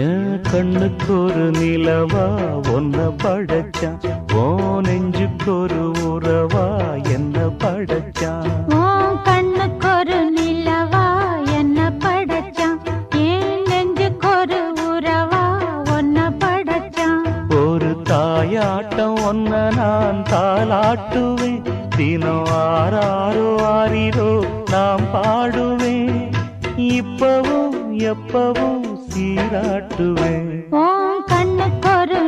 என் கண்ணுக்கு ஒரு நிலவா ஒன்ன படைச்சான், ஓ நெஞ்சுக்கு ஒரு உறவா என்ன படைச்சான். உன் கண்ணுக்கு ஒரு நிலவா என்ன படைச்சான், என் நெஞ்சுக்கு ஒரு உறவா ஒன்ன படைச்சான். ஒரு தாயாட்டம் ஒன்ன நான் தாலாட்டுவேன், தினம் ஆறாரோ ஆறிரோ நாம் பாடுவேன், இப்பவும் எப்பவும் சீராட்டுவேன். உன் கண்ணுக்கு ஒரு